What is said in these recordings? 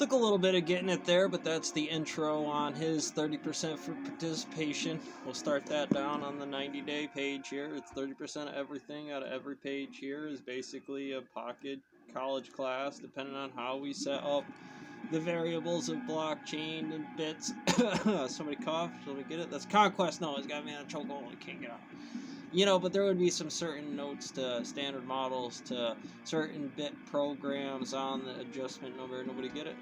Took a little bit of getting it there, but that's the intro on his 30% for participation. We'll start that down on the 90-day page here. It's 30% of everything out of every page here is basically a pocket college class, depending on how we set up the variables of blockchain and bits. Somebody coughed. Somebody get it? That's Conquest. No, it's got me on a chokehold. I can't get out. You know, but there would be some certain notes to standard models, to certain bit programs on the adjustment number. Nobody get it?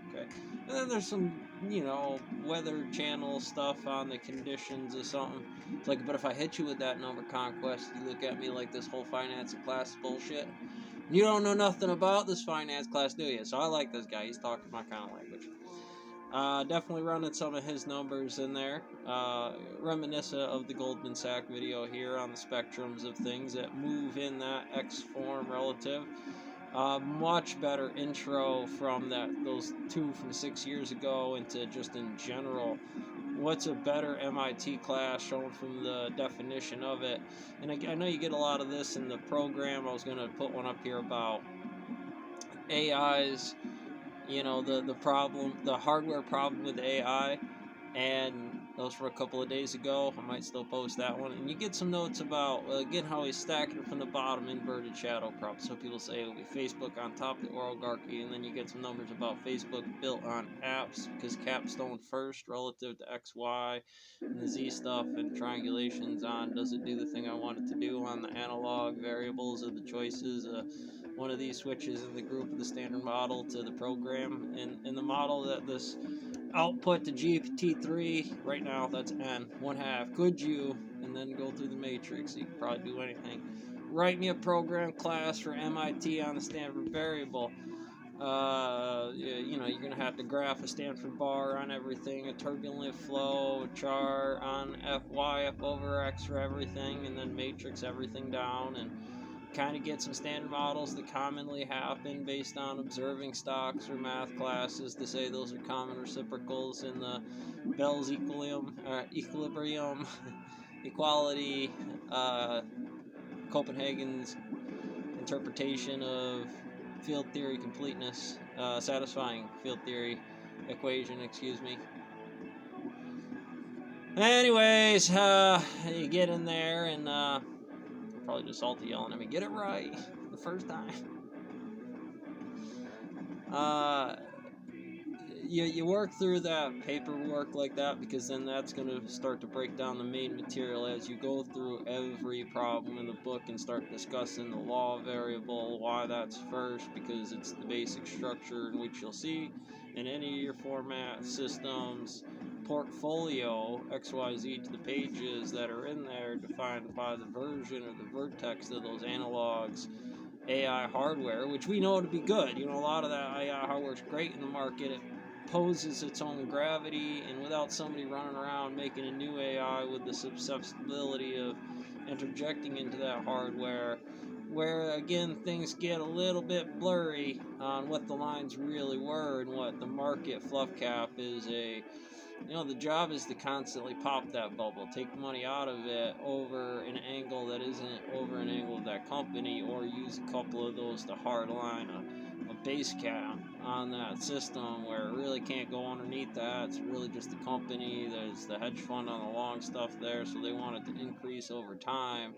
Okay. And then there's some, you know, weather channel stuff on the conditions or something. It's like, but if I hit you with that number, Conquest, you look at me like this whole finance class is bullshit. You don't know nothing about this finance class, do you? So I like this guy. He's talking my kind of language. Definitely running some of his numbers in there. Reminiscent of the Goldman Sachs video here on the spectrums of things that move in that X form relative. Much better intro from those two from 6 years ago into just in general. What's a better MIT class shown from the definition of it? And I know you get a lot of this in the program. I was going to put one up here about AIs. You know, the problem, the hardware problem with AI, and those were a couple of days ago. I might still post that one. And you get some notes about, again, how he's stacking it from the bottom, inverted shadow prop. So people say it'll be Facebook on top of the oligarchy, and then you get some numbers about Facebook built on apps, because capstone first relative to XY and the Z stuff, and triangulations on does it do the thing I want it to do on the analog variables of the choices. One of these switches in the group of the standard model to the program, and in the model that this output to gpt3 right now, that's n 1/2. Could you, and then go through the matrix, you could probably do anything, write me a program class for MIT on the Stanford variable. You know, you're gonna have to graph a Stanford bar on everything, a turbulent flow, a char on FY, F over X for everything, and then matrix everything down, and kind of get some standard models that commonly happen based on observing stocks or math classes to say those are common reciprocals in the Bell's equilibrium, equality, Copenhagen's interpretation of field theory completeness, satisfying field theory equation, excuse me. Anyways, you get in there and probably just salty yelling at me, get it right the first time. You work through that paperwork like that, because then that's going to start to break down the main material as you go through every problem in the book and start discussing the law variable, why that's first, because it's the basic structure in which you'll see in any of your format systems. Portfolio XYZ to the pages that are in there defined by the version or the vertex of those analogs. AI hardware, which we know to be good. You know, a lot of that AI hardware is great in the market. It poses its own gravity, and without somebody running around making a new AI with the susceptibility of interjecting into that hardware, where again things get a little bit blurry on what the lines really were and what the market fluff cap is. You know, the job is to constantly pop that bubble, take money out of it over an angle that isn't over an angle of that company, or use a couple of those to hardline a base cap on that system where it really can't go underneath that. It's really just the company. There's the hedge fund on the long stuff there, so they want it to increase over time.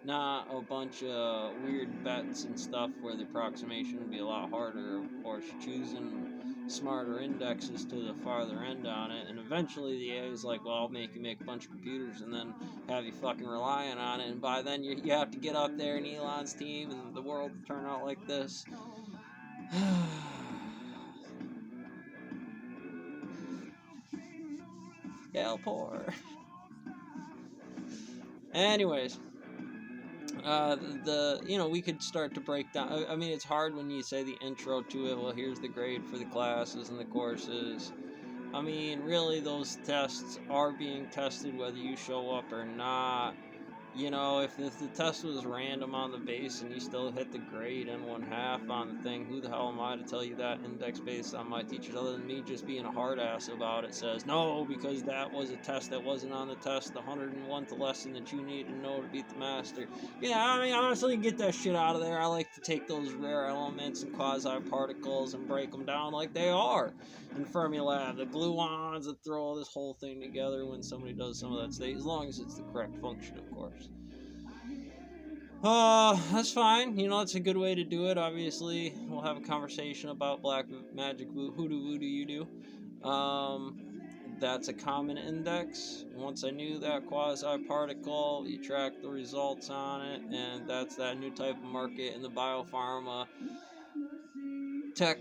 Not a bunch of weird bets and stuff where the approximation would be a lot harder. Of course, choosing smarter indexes to the farther end on it, and eventually the AI is like, well, I'll make you make a bunch of computers and then have you fucking relying on it, and by then you have to get up there in Elon's team and the world will turn out like this. Hell poor. Anyways, you know, we could start to break down. I mean, it's hard when you say the intro to it. Well, here's the grade for the classes and the courses. I mean, really, those tests are being tested whether you show up or not. you know, if the test was random on the base and you still hit the grade in 1/2 on the thing, who the hell am I to tell you that index based on my teachers, other than me just being a hard ass about it, says, no, because that was a test that wasn't on the test, the 101th lesson that you need to know to beat the master. Yeah, I mean, honestly, get that shit out of there. I like to take those rare elements and quasi-particles and break them down like they are in Fermilab, the gluons that throw this whole thing together when somebody does some of that state, as long as it's the correct function, of course. That's fine. You know, it's a good way to do it. Obviously, we'll have a conversation about black magic hoodoo you do. That's a common index. Once I knew that quasi-particle, you track the results on it, and that's that new type of market in the biopharma tech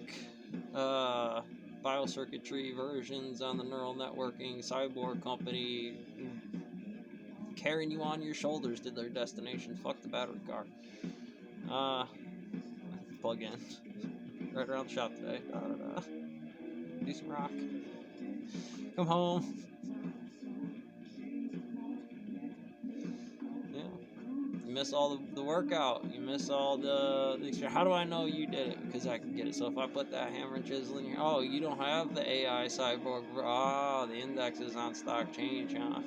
biocircuitry versions on the neural networking cyborg company carrying you on your shoulders to their destination. Fuck the battery car. Plug in. Right around the shop today. Do some rock. Come home. Yeah. You miss all the workout. You miss all the experience. How do I know you did it? Because I can get it. So if I put that hammer and chisel in here, oh, you don't have the AI cyborg. Oh, the index is on stock change, huh?